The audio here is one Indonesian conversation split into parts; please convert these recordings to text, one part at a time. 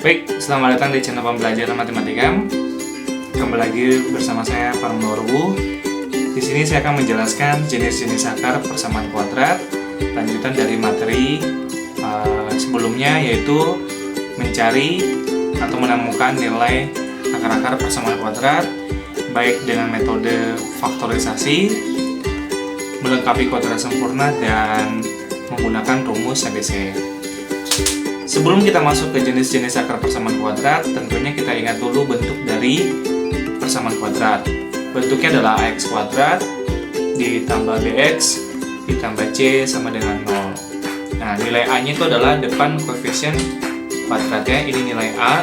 Baik, selamat datang di channel pembelajaran matematika. Kembali lagi bersama saya Parmnorubu. Di sini saya akan menjelaskan jenis-jenis akar persamaan kuadrat, lanjutan dari materi sebelumnya, yaitu mencari atau menemukan nilai akar-akar persamaan kuadrat, baik dengan metode faktorisasi, melengkapi kuadrat sempurna, dan menggunakan rumus ABC. Sebelum kita masuk ke jenis-jenis akar persamaan kuadrat, tentunya kita ingat dulu bentuk dari persamaan kuadrat. Bentuknya adalah ax kuadrat ditambah bx ditambah c sama dengan 0. Nah, nilai a-nya itu adalah depan koefisien kuadratnya, ini nilai a.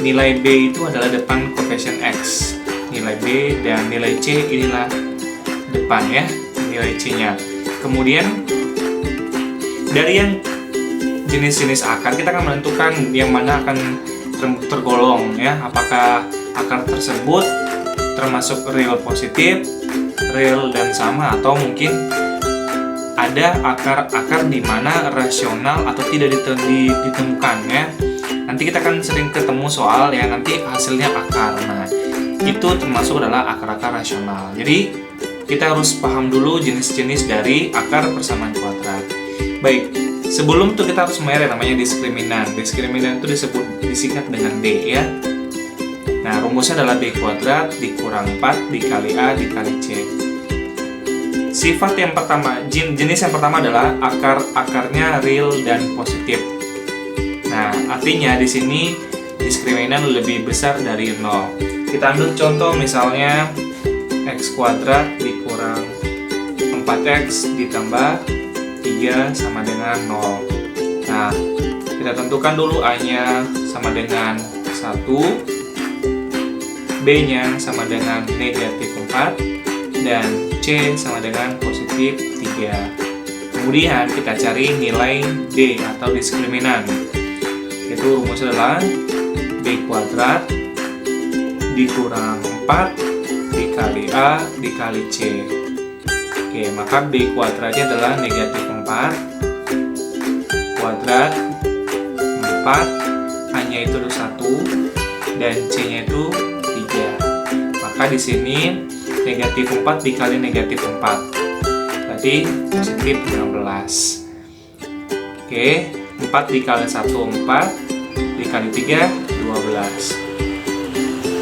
Nilai b itu adalah depan koefisien x. Nilai b dan nilai c inilah depan ya, nilai c-nya. Kemudian dari yang jenis-jenis akar, kita akan menentukan yang mana akan tergolong ya, apakah akar tersebut termasuk real positif, real dan sama, atau mungkin ada akar-akar di mana rasional atau tidak ditemukan ya. Nanti kita akan sering ketemu soal yang nanti hasilnya akar. Nah, itu termasuk adalah akar-akar rasional. Jadi kita harus paham dulu jenis-jenis dari akar persamaan kuadrat. Baik, sebelum itu kita harus membayar yang namanya diskriminan. Diskriminan itu disingkat dengan D ya. Nah, rumusnya adalah B kuadrat dikurang 4 dikali A dikali C. Sifat yang pertama, jenis yang pertama adalah akar-akarnya real dan positif. Nah, artinya di sini diskriminan lebih besar dari 0. Kita ambil contoh misalnya x kuadrat dikurang 4x ditambah 3 sama dengan 0. Nah, kita tentukan dulu A-nya sama dengan 1, B-nya sama dengan negatif 4, dan C sama dengan positif 3. Kemudian kita cari nilai D atau diskriminan. Itu rumusnya adalah B kuadrat dikurang 4 dikali A dikali C. Oke, maka B kuadratnya adalah negatif 4 kuadrat 4, A-nya itu 1 dan C-nya itu 3. Maka di sini negatif 4 dikali negatif 4 berarti positif 16. Oke, 4 dikali 1 4 dikali 3 12.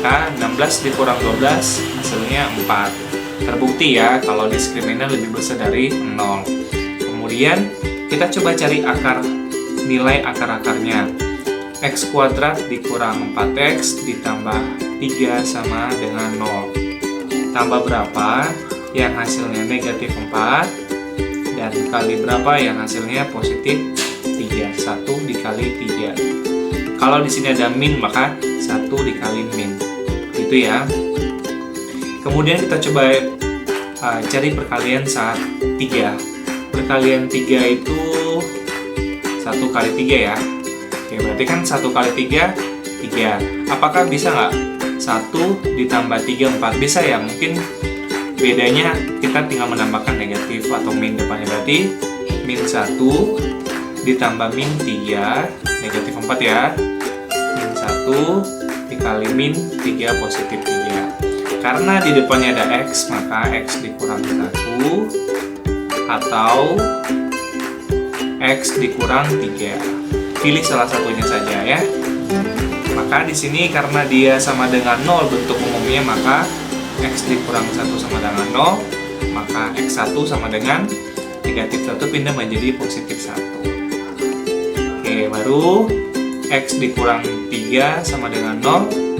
Maka 16 dikurang 12 hasilnya 4. Terbukti ya kalau diskriminan lebih besar dari 0. Kemudian kita coba cari nilai akar-akarnya. X kuadrat dikurang 4x ditambah 3 sama dengan 0. Tambah berapa? Yang hasilnya negatif 4 dan kali berapa yang hasilnya positif 3. 1 dikali 3. Kalau di sini ada min maka 1 dikali min. Gitu ya. Kemudian kita coba cari perkalian saat 3. Perkalian 3 itu 1 kali 3 ya. Oke, berarti kan 1 kali 3 3. Apakah bisa nggak 1 ditambah 3 4? Bisa ya, mungkin bedanya kita tinggal menambahkan negatif atau min depannya. Berarti min 1 ditambah min 3 negatif 4 ya. Min 1 dikali min 3 positif 3. Karena di depannya ada x, maka x dikurang 1 atau x dikurang 3. Pilih salah satunya saja ya. Maka di sini karena dia sama dengan 0 bentuk umumnya, maka x dikurang 1 sama dengan 0, maka x1 sama dengan negatif 1 pindah menjadi positif 1. Oke, baru x dikurang 3 sama dengan 0.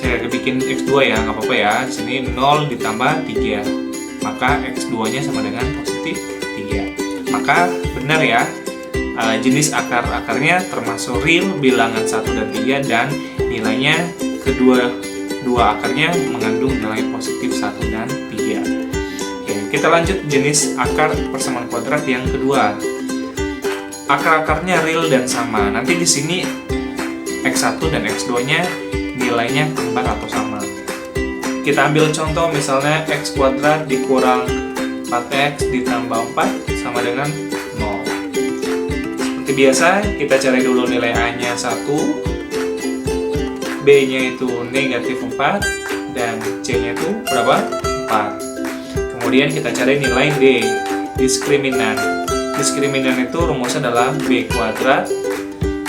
Saya bikin x2 ya, nggak apa-apa ya. Di sini 0 ditambah 3, maka x2-nya sama dengan positif 3. Maka benar ya, jenis akar-akarnya termasuk real bilangan 1 dan 3, dan nilainya kedua akarnya mengandung nilai positif 1 dan 3. Oke, kita lanjut jenis akar persamaan kuadrat yang kedua. Akar-akarnya real dan sama. Nanti di sini x1 dan x2-nya nilainya kembar atau sama. Kita ambil contoh misalnya x kuadrat dikurang 4x ditambah 4 sama dengan 0. Seperti Seperti biasa, kita cari dulu nilai A-nya 1, B-nya itu negatif 4, dan C-nya itu berapa? 4. Kemudian kita cari nilai D, diskriminan. Diskriminan itu rumusnya adalah B kuadrat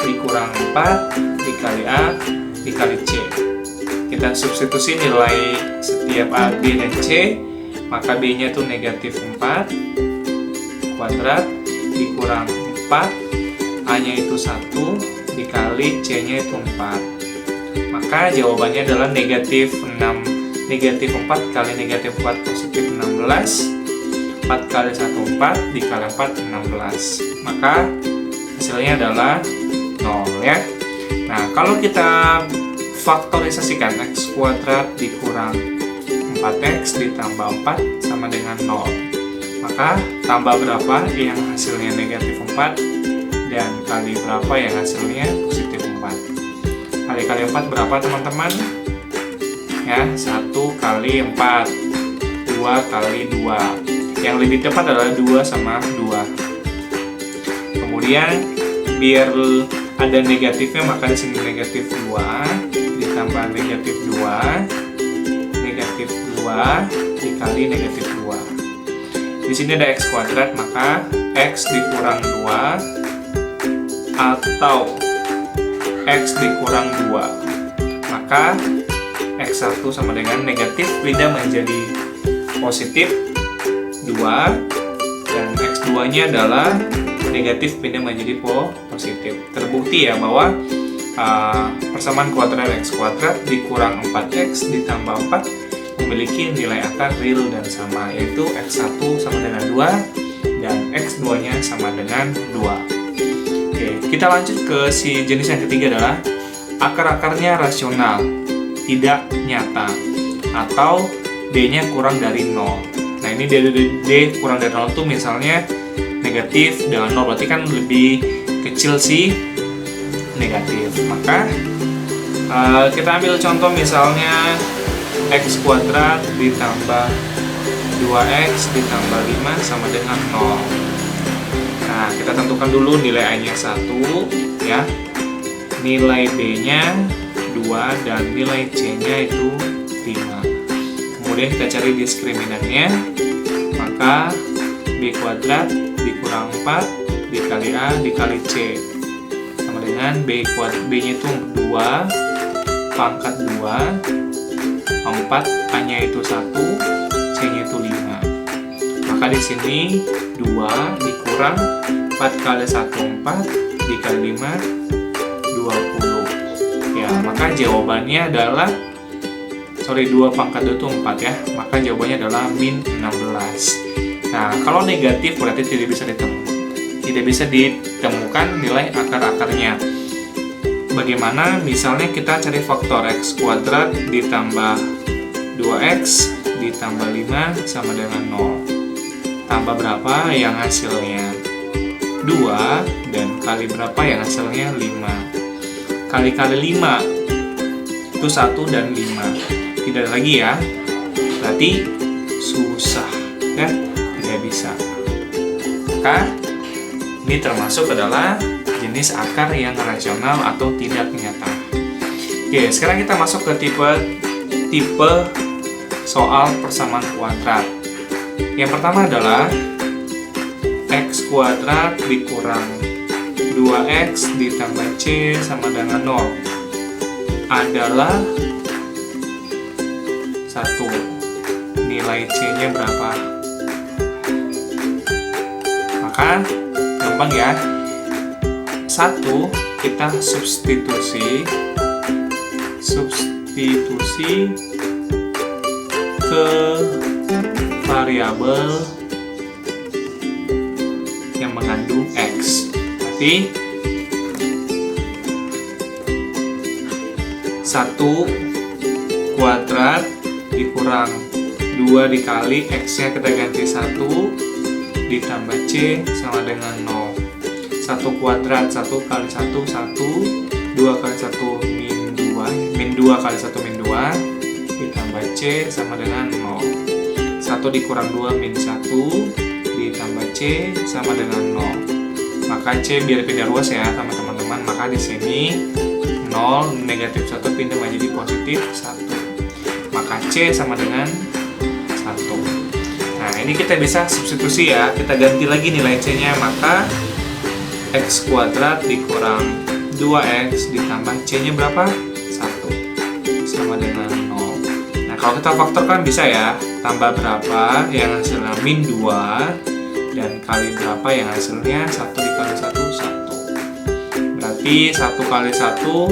dikurang 4 dikali A dikali C. Kita substitusi nilai setiap A, B, dan C, maka B-nya itu negatif 4 kuadrat dikurang 4, A-nya itu 1 dikali C-nya itu 4. Maka jawabannya adalah negatif 6. Negatif 4 kali negatif 4 positif 16. 4 kali 1 4 dikali 4 16. Maka hasilnya adalah 0 ya. Nah, kalau kita faktorisasikan X kuadrat dikurang 4X ditambah 4 sama dengan 0. Maka tambah berapa yang hasilnya negatif 4 dan kali berapa yang hasilnya positif 4. Kali 4 berapa teman-teman? Ya, 1 kali 4, 2 kali 2. Yang lebih tepat adalah 2 sama 2. Kemudian biar ada negatifnya, maka di sini negatif 2 ditambah negatif 2, negatif 2 dikali negatif 2. Di sini ada X kuadrat, maka X dikurang 2 atau X dikurang 2, maka X1 sama dengan negatif pindah menjadi positif 2, dan X2 nya adalah negatif pindah menjadi positif. Terbukti ya bahwa persamaan kuadrat X kuadrat dikurang 4X ditambah 4 memiliki nilai akar real dan sama, yaitu X1 sama dengan 2 dan X2 nya sama dengan 2. Oke, kita lanjut ke si jenis yang ketiga adalah akar-akarnya rasional, tidak nyata, atau D-nya kurang dari 0. Nah, ini D kurang dari 0 itu misalnya negatif dengan 0, berarti kan lebih kecil si negatif. Maka kita ambil contoh misalnya X kuadrat ditambah 2X ditambah 5 sama dengan 0. Nah, kita tentukan dulu nilai A-nya 1 ya, nilai B-nya 2, dan nilai C-nya itu 5. Kemudian kita cari diskriminannya, maka B kuadrat dikurang 4 dikali A dikali C sama dengan B-nya itu 2 pangkat 2, 4, A-nya itu 1, C-nya itu 5. Maka di sini 2 dikurang 4 kali 1 4 dikali 5 20. Ya, maka jawabannya adalah 2 pangkat 2 itu 4 ya. Maka jawabannya adalah min 16. Nah, kalau negatif berarti tidak bisa ditemukan nilai akar-akarnya. Bagaimana? Misalnya kita cari faktor X kuadrat ditambah 2X ditambah 5 sama dengan 0. Tambah berapa yang hasilnya 2, dan kali berapa yang hasilnya 5. Kali-kali 5 itu 1 dan 5. Tidak lagi ya, berarti susah ya, tidak bisa. Maka ini termasuk adalah jenis akar yang rasional atau tidak nyata. Oke, sekarang kita masuk ke tipe soal persamaan kuadrat. Yang pertama adalah X kuadrat dikurang 2X ditambah C sama dengan 0 adalah 1. Nilai C-nya berapa? Maka gampang ya. 1 kita substitusi ke variabel yang mengandung X. Berarti 1 kuadrat dikurang 2 dikali X-nya kita ganti 1 ditambah C sama dengan 0. 1 kuadrat 1 kali 1 1, 2 kali 1 min 2, min 2 kali 1 min 2 ditambah C sama dengan 0. 1 dikurang 2 min 1 ditambah C sama dengan 0. maka C biar pindah ruas ya sama teman-teman. Maka di sini 0 negatif 1 pindah menjadi positif 1. Maka C sama dengan 1. Nah, ini kita bisa substitusi ya. Kita ganti lagi nilai C-nya. Maka X kuadrat dikurang 2X ditambah C-nya berapa? 1 sama dengan 0. Nah, kalau kita faktorkan bisa ya. Tambah berapa yang hasilnya min 2 dan kali berapa yang hasilnya 1 dikali 1, 1. Berarti 1 kali 1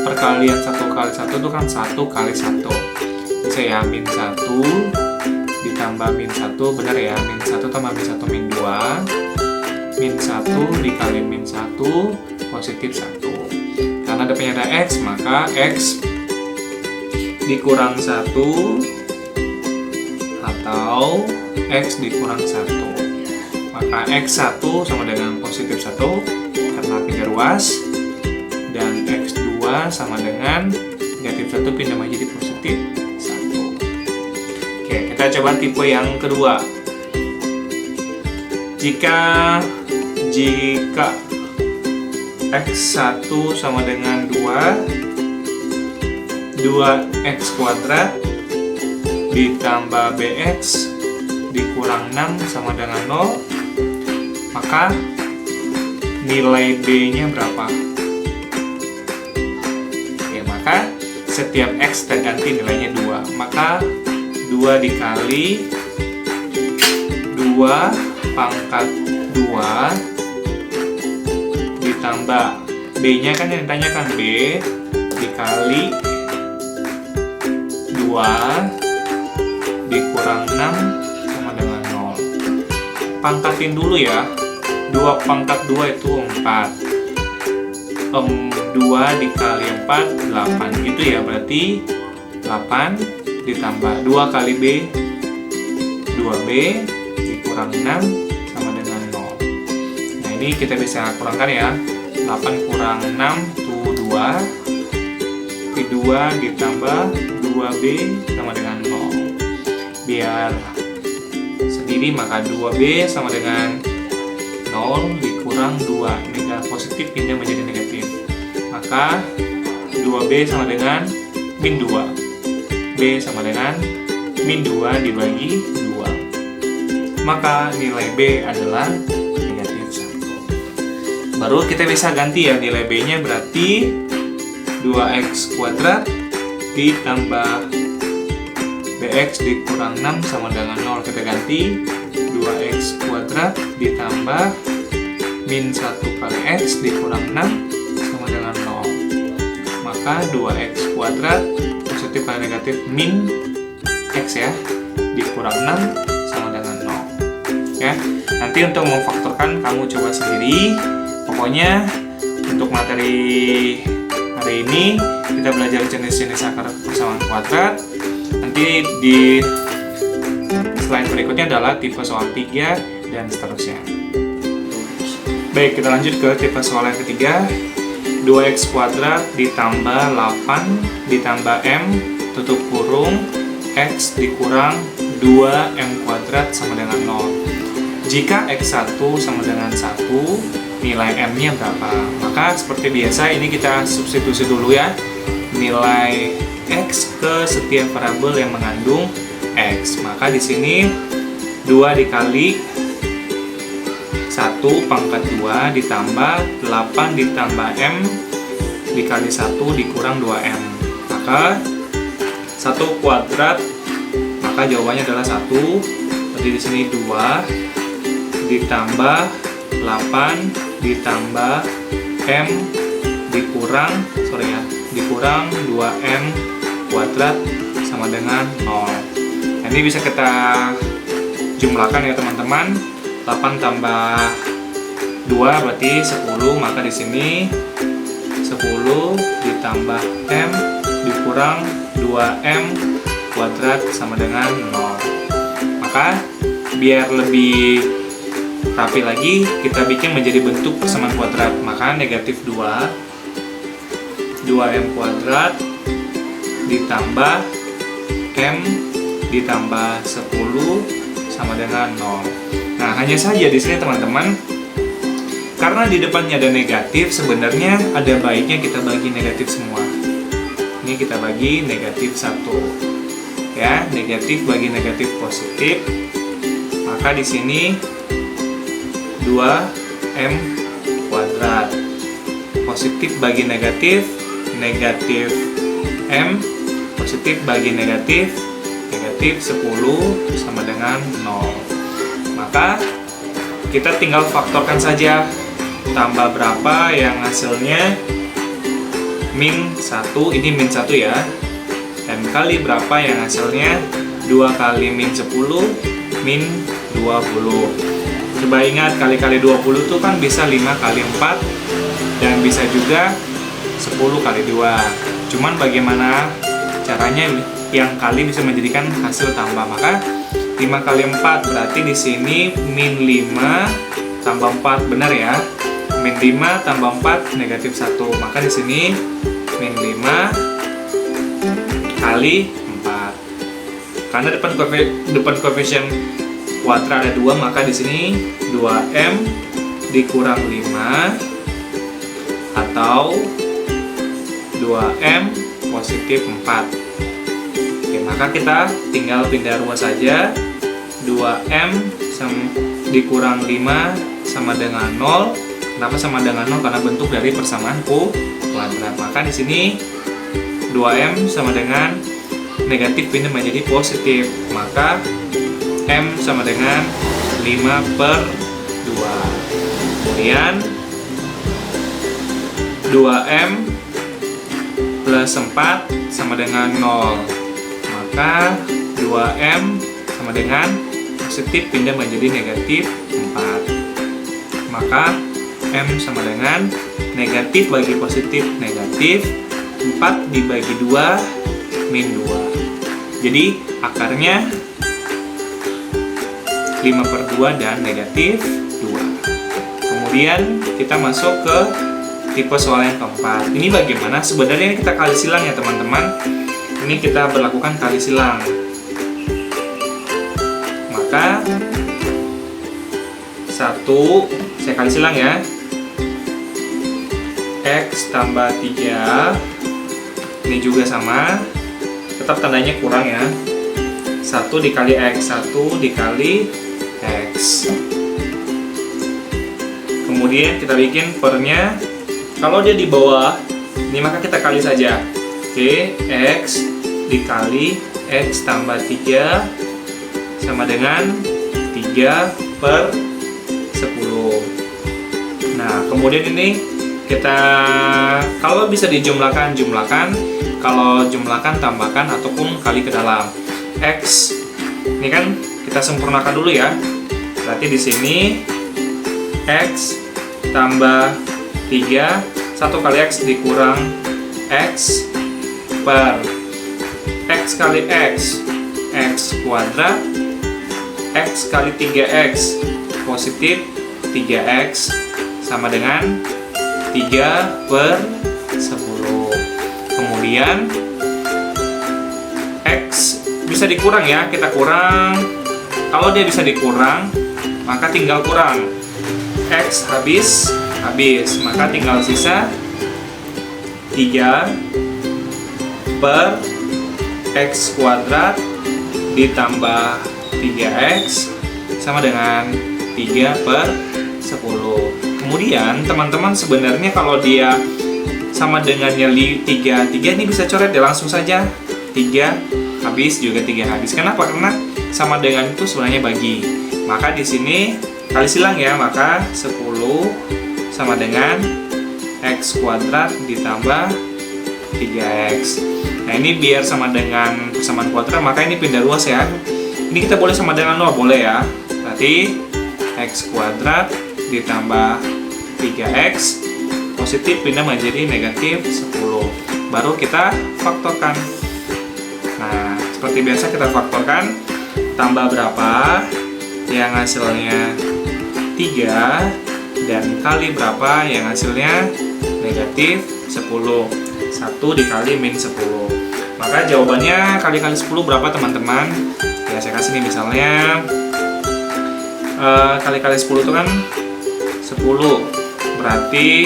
perkalian 1 kali 1 itu kan 1 kali 1. Bisa ya, min 1 ditambah min 1, benar ya, min 1 tambah min 1 min 2, min 1 dikali min 1 positif 1. Karena depannya ada X, maka X dikurang 1 atau X dikurang 1. Maka X1 sama dengan positif 1 karena pindah ruas, dan X2 sama dengan negatif 1 pindah menjadi positif 1. Oke, kita coba tipe yang kedua. Jika X1 sama dengan 2X kuadrat ditambah BX dikurang 6 sama dengan 0, maka nilai B-nya berapa? Oke, maka setiap X kita ganti nilainya 2. Maka 2 dikali 2 pangkat 2 ditambah B-nya kan yang ditanyakan, B dikali 2 dikurang 6 sama dengan 0. Pangkatin dulu ya. 2 pangkat 2 itu 4. 2 dikali 4, 8 gitu ya. Berarti 8 ditambah 2 kali B, 2B dikurang 6 sama dengan 0. Nah, ini kita bisa kurangkan ya. 8 kurang 6 itu 2. 2 ditambah 2B sama dengan 0. Biar sendiri, maka 2B sama dengan 0 dikurang 2, negatif positif pindah menjadi negatif. Maka 2B sama dengan min 2. B sama dengan min 2 dibagi 2. Maka nilai B adalah negatif 1. Baru kita bisa ganti ya nilai B-nya, berarti 2X kuadrat ditambah BX dikurang 6 sama dengan 0. Kita ganti 2X kuadrat ditambah min 1 kali X dikurang 6 sama dengan 0. Maka 2X kuadrat positif kali negatif min X ya dikurang 6 sama dengan 0. Ya, nanti untuk memfaktorkan kamu coba sendiri. Pokoknya untuk materi hari ini kita belajar jenis-jenis akar persamaan kuadrat. Nanti di slide berikutnya adalah tipe soal 3 dan seterusnya. Baik, kita lanjut ke tipe soal yang ketiga. 2X kuadrat ditambah 8 ditambah M tutup kurung X dikurang 2M kuadrat sama dengan 0. Jika X1 sama dengan 1, nilai M-nya berapa? Maka seperti biasa ini kita substitusi dulu ya. Nilai X ke setiap variabel yang mengandung X. Maka di sini 2 dikali 1 pangkat 2 ditambah 8 ditambah M dikali 1 dikurang 2M. Maka 1 kuadrat, maka jawabannya adalah 1. Jadi di sini 2 ditambah 8 ditambah M dikurang dikurang 2M kuadrat sama dengan 0. Nah, ini bisa kita jumlahkan ya teman-teman. 8 tambah 2 berarti 10, maka di sini 10 ditambah M dikurang 2M kuadrat sama dengan 0. Maka biar lebih rapi lagi, kita bikin menjadi bentuk persamaan kuadrat. Maka negatif 2M kuadrat ditambah M ditambah 10 sama dengan 0. Nah, hanya saja di sini teman-teman, karena di depannya ada negatif, sebenarnya ada baiknya kita bagi negatif semua. Ini kita bagi negatif 1. Ya, negatif bagi negatif positif. Maka di sini 2m kuadrat. Positif bagi negatif, negatif m. Positif bagi negatif, negatif 10 sama dengan 0. Maka kita tinggal faktorkan saja. Tambah berapa yang hasilnya min 1, ini min 1 ya. Dan kali berapa yang hasilnya 2 kali min 10, min 20. Coba ingat, kali-kali 20 itu kan bisa 5 kali 4, dan bisa juga 10 kali 2. Cuman bagaimana caranya yang kali bisa menjadikan hasil tambah. Maka 5 kali 4 berarti di sini min 5 tambah 4, benar ya? Min 5 tambah 4 negatif 1. Maka di sini min 5 kali 4. Karena depan koefisien kuadrat ada 2, maka di sini 2m dikurang 5 atau 2m positif 4. Oke, maka kita tinggal pindah ruas saja. 2m dikurang 5 sama dengan 0. Kenapa sama dengan 0? Karena bentuk dari persamaan kuadrat. Maka di sini 2m sama dengan negatif pindah menjadi positif. Maka m sama dengan 5/2. Kemudian 2m plus 4 sama dengan 0. Maka 2m sama dengan positif pindah menjadi negatif 4. Maka m sama dengan negatif bagi positif negatif, 4 dibagi 2 min 2. Jadi akarnya 5/2 dan negatif 2. Kemudian kita masuk ke tipe soal yang keempat. Ini bagaimana? Sebenarnya kita kali silang ya teman-teman. Ini kita berlakukan kali silang. Maka 1, saya kali silang ya. X tambah 3. Ini juga sama. Tetap tandanya kurang ya. 1 dikali X, 1 dikali X. Kemudian kita bikin pernya. Kalau dia di bawah, ini maka kita kali saja. Oke, X dikali X tambah 3 sama dengan 3/10. Nah, kemudian ini kita, kalau bisa dijumlahkan, jumlahkan. Kalau jumlahkan, tambahkan, ataupun kali ke dalam. X, ini kan kita sempurnakan dulu ya. Berarti di sini X tambah 3, 1 kali X dikurang X per X kali X, X kuadrat, X kali 3X, positif 3X, sama dengan 3/10. Kemudian X bisa dikurang ya, kita kurang. Kalau dia bisa dikurang, maka tinggal kurang. X habis, maka tinggal sisa 3/X kuadrat ditambah 3X sama dengan 3/10. Kemudian teman-teman sebenarnya kalau dia sama dengannya 3 ini bisa coret ya, langsung saja 3 habis juga 3 habis. Kenapa? Karena sama dengan itu sebenarnya bagi. Maka di sini kali silang ya, maka 10 sama dengan X kuadrat ditambah 3X. Nah, ini biar sama dengan persamaan kuadrat, maka ini pindah ruas ya. Ini kita boleh sama dengan 0, boleh ya. Berarti X kuadrat ditambah 3X positif pindah menjadi negatif 10. Baru kita faktorkan. Nah, seperti biasa kita faktorkan. Tambah berapa yang hasilnya 3, dan kali berapa yang hasilnya negatif 10. 1 dikali min 10. Maka jawabannya kali-kali 10 berapa teman-teman? Ya, saya kasih nih misalnya kali-kali 10 itu kan 10. berarti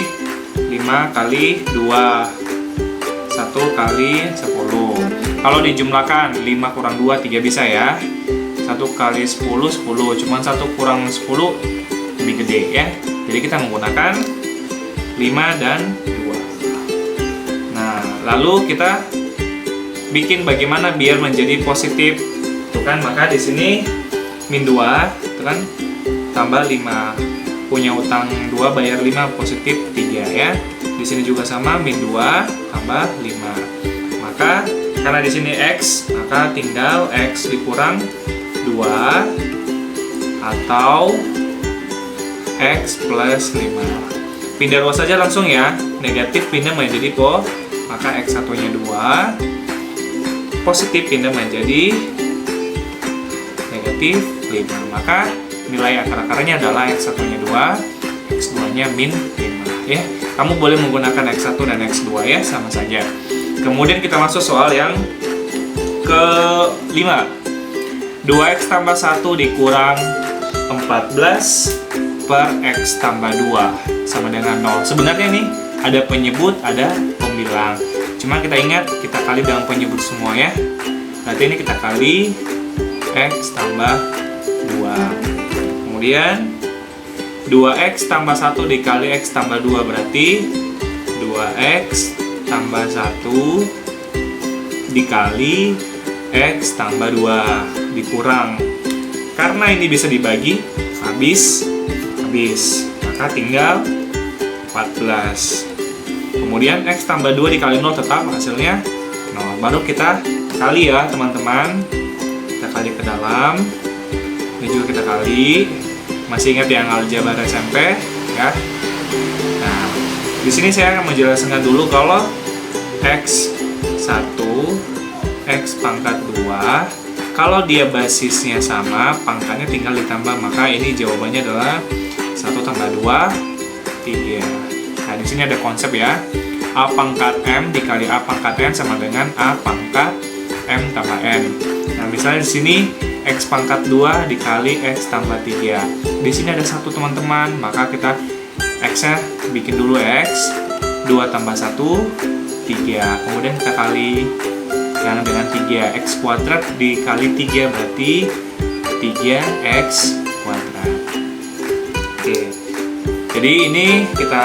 5 kali 2, 1 kali 10. Kalau dijumlahkan 5 kurang 2, 3 bisa ya. 1 kali 10, 10. Cuman 1 kurang 10 lebih gede ya. Jadi kita menggunakan 5 dan 2. Nah, lalu kita bikin bagaimana biar menjadi positif. Tuh kan, maka di sini min 2, itu kan tambah 5. Punya utang 2 bayar 5 positif 3 ya. Di sini juga sama, min 2 tambah 5. Maka karena di sini X, maka tinggal X dikurang 2 atau X plus 5. Pindah ruas saja langsung ya. Negatif pindah menjadi maka X satunya 2. Positif pindah menjadi negatif 5. Maka nilai akar-akarnya adalah X satunya 2, X 2-nya min 5 ya. Kamu boleh menggunakan X1 dan X2 ya, sama saja. Kemudian kita masuk soal yang ke-5. 2X tambah 1 dikurang 14 per X tambah 2 sama dengan 0. Sebenarnya nih ada penyebut, ada pembilang. Cuma kita ingat, kita kali dengan penyebut semua ya. Berarti ini kita kali X tambah 2. Kemudian 2X tambah 1 dikali X tambah 2 berarti 2X tambah 1 dikali X tambah 2 dikurang. Karena ini bisa dibagi, habis. Maka tinggal 14. Kemudian X tambah 2 dikali 0 tetap hasilnya 0. Baru kita kali ya teman-teman. Kita kali ke dalam. Ini juga kita kali. Masih ingat yang aljabar SMP ya? Nah, di sini saya akan menjelaskan dulu kalau X1, X pangkat 2, kalau dia basisnya sama, pangkatnya tinggal ditambah, maka ini jawabannya adalah 1 tambah 2, 3. Nah, di sini ada konsep ya. A pangkat M dikali A pangkat N sama dengan A pangkat M tambah N. Nah, misalnya di sini X pangkat 2 dikali X tambah 3. Di sini ada 1 teman-teman, maka kita X-nya bikin dulu X, 2 tambah 1, 3. Kemudian kita kali yang dengan 3. X kuadrat dikali 3 berarti 3X kuadrat. Oke. Jadi ini kita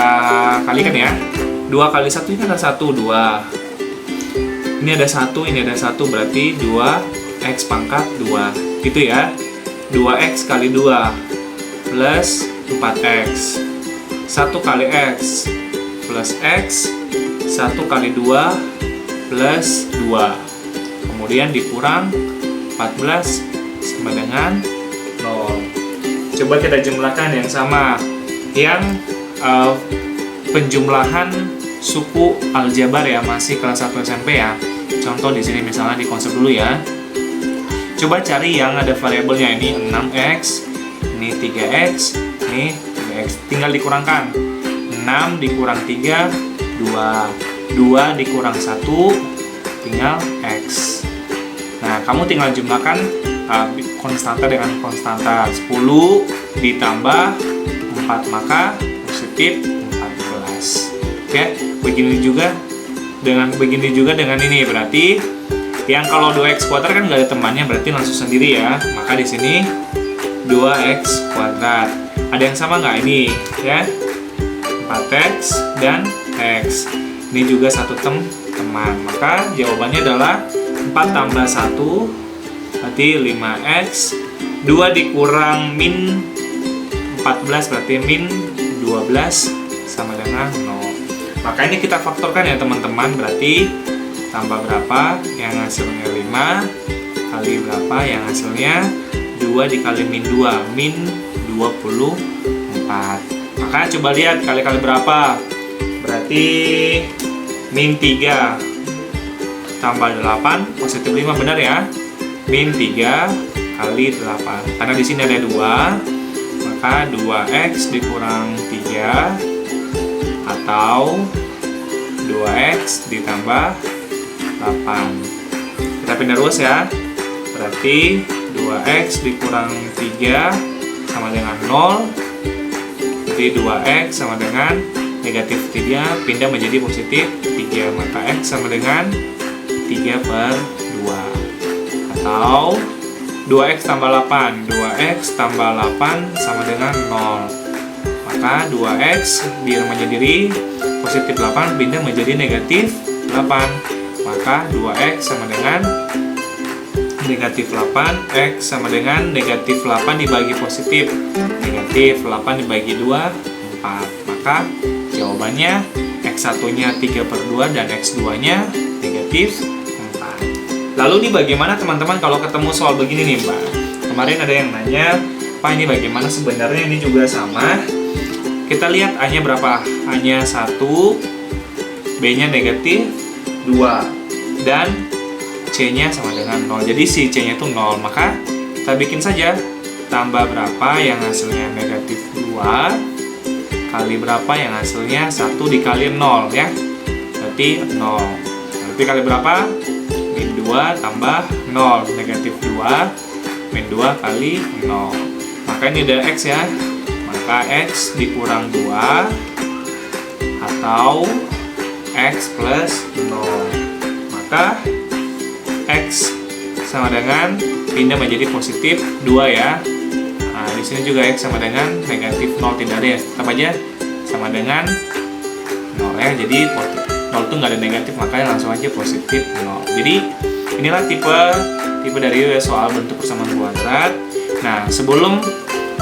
kalikan ya. 2 kali 1 ini ada 1, 2. Ini ada 1, ini ada 1, berarti 2X pangkat 2. Gitu ya. 2X kali 2 plus 4X. 1 kali X plus X. 1 kali 2 plus 2. Kemudian dikurang 14 sama dengan 0. Coba kita jumlahkan yang sama. Yang penjumlahan suku aljabar ya, masih kelas 1 SMP ya. Contoh di sini misalnya di konsep dulu ya. Coba cari yang ada variabelnya, ini 6X, ini 3X, ini 3X. Tinggal dikurangkan. 6 dikurang 3, 2. 2 dikurang 1, tinggal X. Nah, kamu tinggal jumlahkan konstanta dengan konstanta. 10 ditambah 4, maka positif 14. Oke, begini juga dengan ini, berarti yang kalau 2X kuadrat kan nggak ada temannya, berarti langsung sendiri ya. Maka di sini 2X kuadrat. Ada yang sama nggak ini ya? 4X dan X. Ini juga satu teman. Maka jawabannya adalah 4 tambah 1 berarti 5X. 2 dikurang min 14 berarti min 12 sama dengan 0. Maka ini kita faktorkan ya teman-teman, berarti tambah berapa yang hasilnya 5 kali berapa yang hasilnya 2 dikali min 2, min 24. Maka coba lihat kali-kali berapa, berarti min 3 tambah 8 positif 5, benar ya, min 3 kali 8. Karena di sini ada 2, maka 2X dikurang 3 atau 2X ditambah 8. Kita pindah ruas ya. Berarti 2X dikurang 3 sama dengan 0. Kita Jadi 2x sama dengan negatif 3 pindah menjadi positif 3. Maka x sama dengan 3/2. Atau 2x tambah 8. 2x tambah 8 sama dengan 0. Maka 2x biar menjadi positif 8 pindah menjadi negatif 8. Maka 2x sama dengan negatif 8. X sama dengan negatif 8 dibagi positif. Negatif 8 dibagi 2, 4. Maka jawabannya x1 nya 3/2 dan x2 nya negatif 4. Lalu ini bagaimana teman-teman kalau ketemu soal begini nih Mbak? Kemarin ada yang nanya, Pak ini bagaimana sebenarnya ini juga sama. Kita lihat A-nya berapa? A-nya 1, B-nya negatif 2, dan C-nya sama dengan 0. Jadi si C-nya itu 0. Maka kita bikin saja. Tambah berapa yang hasilnya negatif 2, kali berapa yang hasilnya 1 dikali 0 ya. Berarti 0. Berarti kali berapa? Min 2 tambah 0. Negatif 2 min 2 kali 0. Maka ini ada X ya. Maka X dikurang 2 atau X plus 0. Maka X sama dengan pindah menjadi positif 2 ya. Nah, di sini juga X sama dengan negatif 0, tidak ada ya. Tetap aja sama dengan 0 ya. Jadi 0 itu nggak ada negatif, makanya langsung aja positif 0. Jadi inilah tipe dari soal bentuk persamaan kuadrat. Nah, sebelum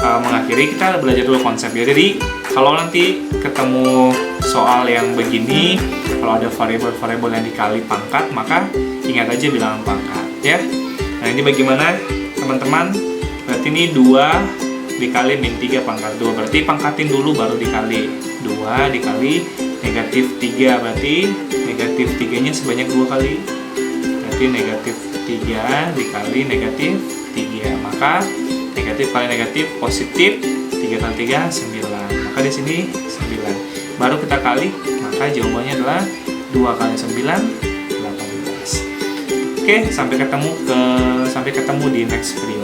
mengakhiri kita belajar dulu konsep ya. Jadi kalau nanti ketemu soal yang begini, kalau ada variabel-variabel yang dikali pangkat, maka ingat aja bilangan pangkat ya. Nah ini bagaimana teman-teman? Berarti ini 2 dikali min 3 pangkat 2. Berarti pangkatin dulu baru dikali. 2 dikali negatif 3. Berarti negatif 3 nya sebanyak 2 kali. Berarti negatif 3 dikali negatif 3. Maka negatif kali negatif positif 3 kali 3 9. Maka di sini 9. Baru kita kali, maka jawabannya adalah 2 kali 9 18. Oke, sampai ketemu di next video.